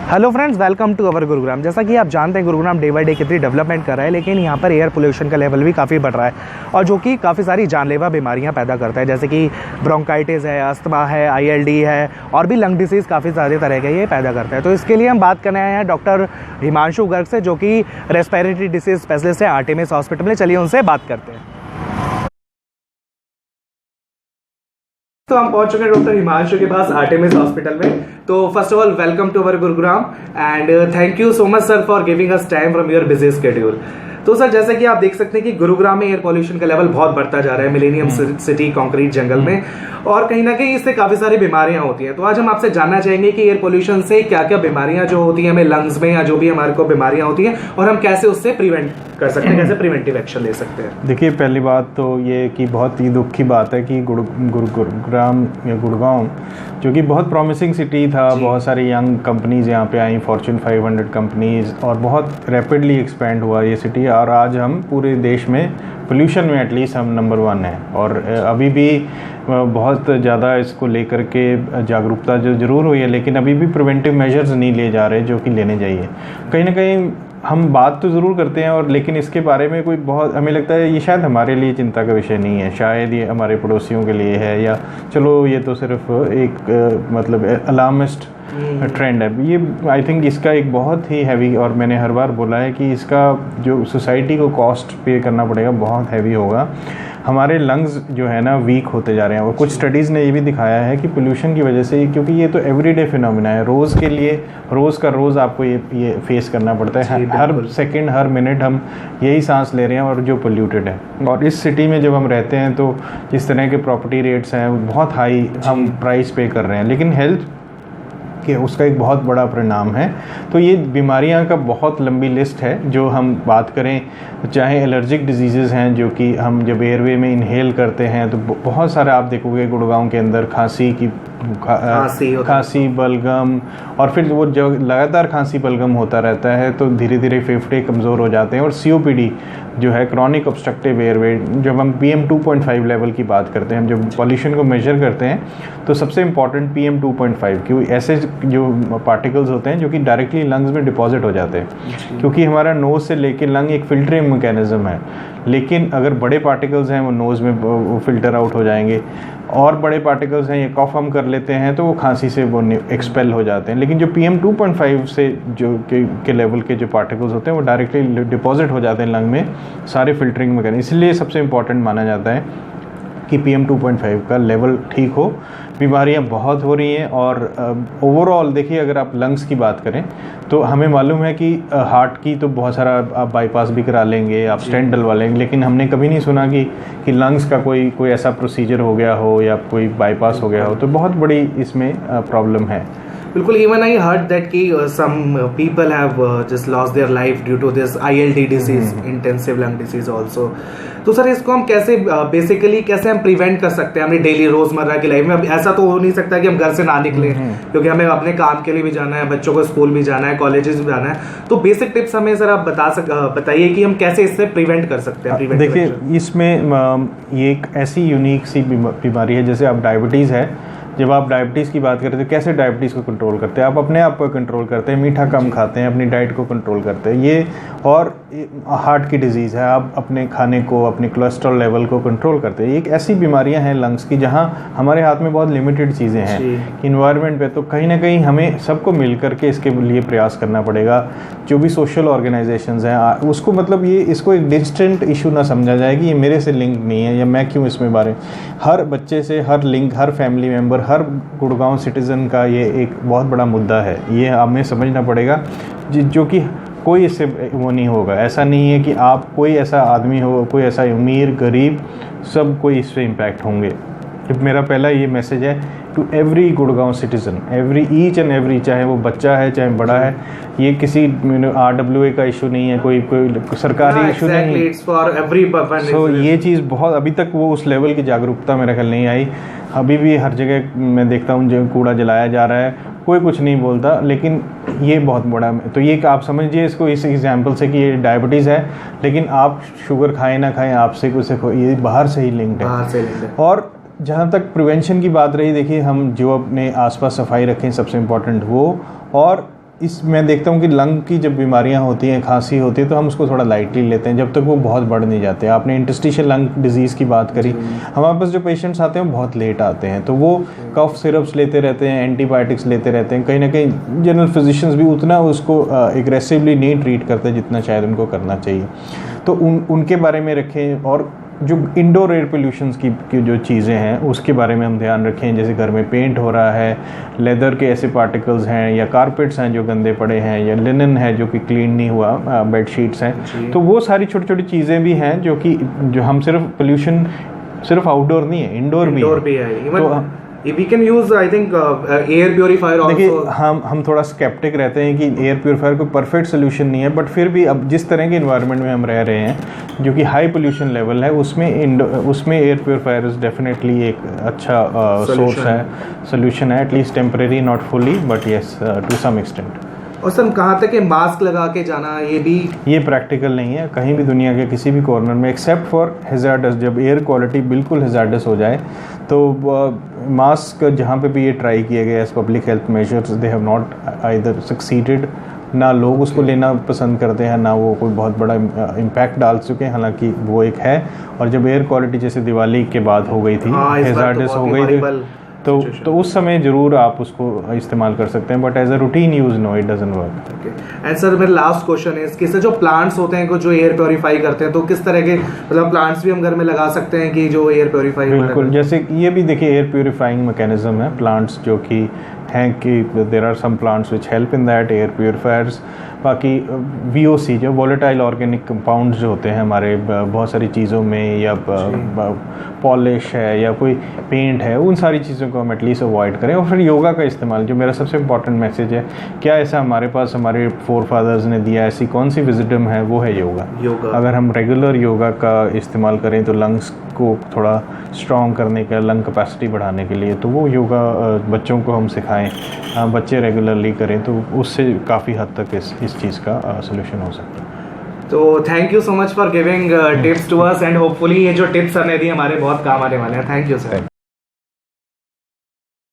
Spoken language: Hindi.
Hello friends, welcome to our Gurugram. जैसा कि आप जानते हैं गुरुग्राम डे बाई डे कितनी डेवलपमेंट कर रहा है, लेकिन यहाँ पर एयर पोल्यूशन का लेवल भी काफ़ी बढ़ रहा है और जो कि काफ़ी सारी जानलेवा बीमारियाँ पैदा करता है, जैसे कि ब्रोंकाइटिस है, अस्थमा है, ILD है और भी लंग डिसीज़ काफ़ी सारे तरह के ये पैदा करता है। तो इसके लिए हम बात करने आए हैं डॉक्टर हिमांशु गर्ग से, जो कि रेस्पिरेटरी डिसीज़ स्पेशलिस्ट है आर्टेमिस हॉस्पिटल में। चलिए उनसे बात करते हैं। तो हम पहुंच चुके हैं डॉक्टर हिमांशु के पास आर्टेमिस हॉस्पिटल में। तो first of all welcome to our Gurugram and thank you so much sir for giving us time from your busy schedule. तो सर, जैसे कि आप देख सकते हैं कि गुरुग्राम में एयर पोल्यूशन का लेवल बहुत बढ़ता जा रहा है, मिलेनियम सिटी कंक्रीट जंगल में, और कहीं ना कहीं इससे काफी सारी बीमारियां होती हैं। तो आज हम आपसे जानना चाहेंगे कि एयर पोल्यूशन से क्या क्या बीमारियां जो होती हैं हमें लंग्स में, या जो भी हमारे को बीमारियां होती हैं, और हम कैसे उससे प्रिवेंट कर सकते हैं, कैसे प्रिवेंटिव एक्शन ले सकते हैं। देखिए, पहली बात तो ये कि बहुत ही दुख की बात है कि गुरुग्राम या गुड़गांव, जो कि बहुत प्रॉमिसिंग सिटी था, बहुत सारी यंग कंपनीज यहाँ पे आई, फॉर्च्यून 500 कंपनीज, और बहुत रैपिडली एक्सपेंड हुआ ये सिटी। और आज हम पूरे देश में पोल्यूशन में एटलीस्ट हम नंबर 1 हैं। और अभी भी बहुत ज़्यादा इसको लेकर के जागरूकता जो ज़रूर हुई है, लेकिन अभी भी प्रिवेंटिव मेजर्स नहीं लिए जा रहे जो कि लेने चाहिए। कहीं ना कहीं हम बात तो ज़रूर करते हैं, और लेकिन इसके बारे में कोई बहुत, हमें लगता है ये शायद हमारे लिए चिंता का विषय नहीं है, शायद ये हमारे पड़ोसियों के लिए है, या चलो ये तो सिर्फ एक मतलब अलार्मिस्ट ट्रेंड है। ये आई थिंक इसका एक बहुत ही हैवी, और मैंने हर बार बोला है कि इसका जो सोसाइटी को कॉस्ट पे करना पड़ेगा बहुत हैवी होगा। हमारे लंग्स जो है ना वीक होते जा रहे हैं, और कुछ स्टडीज़ ने ये भी दिखाया है कि पोल्यूशन की वजह से, क्योंकि ये तो एवरीडे फिनोमिना है, रोज़ के लिए रोज़ का रोज़ आपको ये फेस करना पड़ता है। हर सेकंड हर मिनट हम यही सांस ले रहे हैं, और जो पोल्यूटेड है। और इस सिटी में जब हम रहते हैं तो जिस तरह के प्रॉपर्टी रेट्स हैं बहुत हाई हम प्राइस पे कर रहे हैं, लेकिन हेल्थ कि उसका एक बहुत बड़ा परिणाम है। तो ये बीमारियां का बहुत लंबी लिस्ट है जो हम बात करें, चाहे एलर्जिक डिजीज़ेज़ हैं जो कि हम जब एयरवे में इनहेल करते हैं तो बहुत सारे आप देखोगे गुड़गांव के अंदर खांसी बलगम, और फिर वो जब लगातार खांसी बलगम होता रहता है तो धीरे धीरे फेफड़े कमज़ोर हो जाते हैं। और COPD जो है, क्रॉनिक ऑब्स्ट्रक्टिव एयरवे, जब हम PM 2.5 लेवल की बात करते हैं, हम जब पॉल्यूशन को मेजर करते हैं तो सबसे इम्पॉर्टेंट PM 2.5, क्योंकि ऐसे जो पार्टिकल्स होते हैं जो कि डायरेक्टली लंग्स में डिपॉजिट हो जाते हैं, क्योंकि हमारा नोज़ से लेके लंग एक फिल्टरिंग मैकेनिज्म है। लेकिन अगर बड़े पार्टिकल्स हैं वो नोज़ में वो फिल्टर आउट हो जाएंगे, और बड़े पार्टिकल्स हैं, ये कॉफ हम कर लेते हैं तो वो खांसी से वो एक्सपेल हो जाते हैं। लेकिन जो PM 2.5 से जो के लेवल के जो पार्टिकल्स होते हैं वो डायरेक्टली डिपॉजिट हो जाते हैं लंग में, सारे फिल्टरिंग में करें। इसलिए सबसे इम्पॉर्टेंट माना जाता है कि PM 2.5 का लेवल ठीक हो। बीमारियां बहुत हो रही हैं, और ओवरऑल देखिए, अगर आप लंग्स की बात करें तो हमें मालूम है कि हार्ट की तो बहुत सारा आप बाईपास भी करा लेंगे, आप स्टेंट डलवा लेंगे, लेकिन हमने कभी नहीं सुना कि लंग्स का कोई ऐसा प्रोसीजर हो गया हो या कोई बाईपास हो गया हो। तो बहुत बड़ी इसमें प्रॉब्लम है। बिल्कुल, इवन आई हर्ड दैट कि some people have just lost their life due to this ILD disease, intensive lung disease also. तो सर, इसको हम कैसे बेसिकली कैसे हम प्रिवेंट कर सकते हैं अपनी डेली रोजमर्रा की लाइफ में? अब ऐसा तो हो नहीं सकता कि हम घर से ना निकलें, क्योंकि हमें अपने काम के लिए भी जाना है, बच्चों को स्कूल भी जाना है, कॉलेजेस भी जाना है। तो बेसिक टिप्स हमें सर आप बताइए कि हम कैसे इससे प्रिवेंट कर सकते हैं। देखिए, इसमें ये एक ऐसी यूनिक सी बीमारी है, जैसे आप डायबिटीज़ है, जब आप डायबिटीज़ की बात करते हैं तो कैसे डायबिटीज़ को कंट्रोल करते हैं? आप अपने आप को कंट्रोल करते हैं, मीठा कम खाते हैं, अपनी डाइट को कंट्रोल करते हैं। ये और हार्ट की डिजीज़ है, आप अपने खाने को, अपने कोलेस्ट्रॉल लेवल को कंट्रोल करते हैं। एक ऐसी बीमारियां हैं लंग्स की जहां हमारे हाथ में बहुत लिमिटेड चीज़ें हैं इन्वायरमेंट पे। तो कहीं ना कहीं हमें सबको मिल करके इसके लिए प्रयास करना पड़ेगा। जो भी सोशल ऑर्गेनाइजेशंस हैं उसको, मतलब ये इसको एक डिस्टेंट इशू ना समझा जाए कि ये मेरे से लिंक नहीं है, या मैं क्यों इसमें बारे। हर बच्चे से, हर लिंक, हर फैमिली मेम्बर, हर गुड़गांव सिटीज़न का ये एक बहुत बड़ा मुद्दा है। ये हमें समझना पड़ेगा, जो कि कोई इससे वो नहीं होगा। ऐसा नहीं है कि आप कोई ऐसा आदमी हो, कोई ऐसा अमीर गरीब, सब कोई इससे इम्पैक्ट होंगे। मेरा पहला ये मैसेज है to every Gurgaon citizen, each and every, चाहे वो बच्चा है चाहे बड़ा है। ये किसी RWA का इशू नहीं है, कोई सरकारी इशू नहीं है। सो ये चीज़ बहुत अभी तक वो उस लेवल की जागरूकता मेरे ख्याल नहीं आई। अभी भी हर जगह मैं देखता हूँ जो कूड़ा जलाया जा रहा है, कोई कुछ नहीं बोलता, लेकिन ये बहुत बड़ा। तो ये आप समझिए इसको इस एग्जांपल से कि ये डायबिटीज़ है, लेकिन आप शुगर खाएं ना खाएं, आपसे कुछ ये बाहर से ही लिंक्ड है। और जहाँ तक प्रिवेंशन की बात रही, देखिए हम जो अपने आसपास सफाई रखें सबसे इम्पोर्टेंट वो, और मैं देखता हूँ कि लंग की जब बीमारियाँ होती हैं, खांसी होती है, तो हम उसको थोड़ा लाइटली लेते हैं जब तक वो बहुत बढ़ नहीं जाते। आपने इंटरस्टिशियल लंग डिजीज़ की बात करी, हमारे पास जो पेशेंट्स आते हैं वो बहुत लेट आते हैं, तो वो कफ सिरप्स लेते रहते हैं, एंटीबायोटिक्स लेते रहते हैं। कहीं ना कहीं जनरल फिजिशियंस भी उतना उसको एग्रेसिवली नहीं ट्रीट करते जितना शायद उनको करना चाहिए। तो उनके बारे में रखें, और जो इंडोर एयर पोल्यूशन की जो चीज़ें हैं उसके बारे में हम ध्यान रखें। जैसे घर में पेंट हो रहा है, लेदर के ऐसे पार्टिकल्स हैं, या कारपेट्स हैं जो गंदे पड़े हैं, या लिनन है जो कि क्लीन नहीं हुआ, बेडशीट्स हैं, तो वो सारी छोटी छोटी चीज़ें भी हैं जो हम सिर्फ पोल्यूशन सिर्फ आउटडोर नहीं है, इंडोर भी है। तो we can use I think air purifier also। देखिए हम थोड़ा स्केप्टिक रहते हैं कि एयर प्योरीफायर कोई परफेक्ट सोल्यूशन नहीं है, बट फिर भी अब जिस तरह के इन्वायरमेंट में हम रह रहे हैं जो कि हाई पोल्यूशन लेवल है, उसमें एयर प्योरीफायर इज डेफिनेटली एक अच्छा सोर्स है, सोल्यूशन है, at least temporary, not fully but yes to some extent. और सर कहाँ तक मास्क लगा के जाना, ये प्रैक्टिकल नहीं है कहीं भी दुनिया के किसी भी कॉर्नर में, एक्सेप्ट फॉर हैजार्डस। जब एयर क्वालिटी बिल्कुल हैजार्डस हो जाए तो मास्क जहाँ पे भी ये ट्राई किए गए as public health measures, they have not either succeeded. ना लोग उसको लेना पसंद करते हैं, ना वो कोई बहुत बड़ा इम्पैक्ट डाल चुके हैं, हालांकि वो एक है। और जब एयर क्वालिटी जैसे दिवाली के बाद हो गई थी, हैजार्डस हो गई थी, तो उस समय जरूर आप उसको इस्तेमाल कर सकते हैं, but as a routine use no, it doesn't work. And sir मेरा लास्ट क्वेश्चन है इसके से, जो प्लांट्स होते हैं जो एयर प्योरीफाई करते हैं, तो किस तरह के मतलब प्लांट्स भी हम घर में लगा सकते हैं कि जो एयर प्योरीफाई? बिल्कुल, जैसे ये भी देखिए एयर प्योरीफाइंग मैकेनिज्म है, प्लांट्स जो कि हैं कि there are some plants which help in that, air purifiers. बाकी VOC जो वॉलेटाइल ऑर्गेनिक कंपाउंड्स जो होते हैं हमारे बहुत सारी चीज़ों में, या पॉलिश है या कोई पेंट है, उन सारी चीज़ों को हम एटलीस्ट अवॉइड करें। और फिर योगा का इस्तेमाल, जो मेरा सबसे इंपॉर्टेंट मैसेज है, क्या ऐसा हमारे पास हमारे फोरफादर्स ने दिया, ऐसी कौन सी विजडम है, वो है योगा। अगर हम रेगुलर योगा का इस्तेमाल करें तो लंग्स को थोड़ा स्ट्रॉन्ग करने का, लंग कैपेसिटी बढ़ाने के लिए, तो वो योगा बच्चों को हम सिखाएं, बच्चे रेगुलरली करें, तो उससे काफ़ी हद तक इस चीज़ का सोल्यूशन हो सकता है। तो thank you so much for giving tips to us, and hopefully ये जो टिप्स हमने दी हमारे बहुत काम आने वाले हैं। Thank you sir.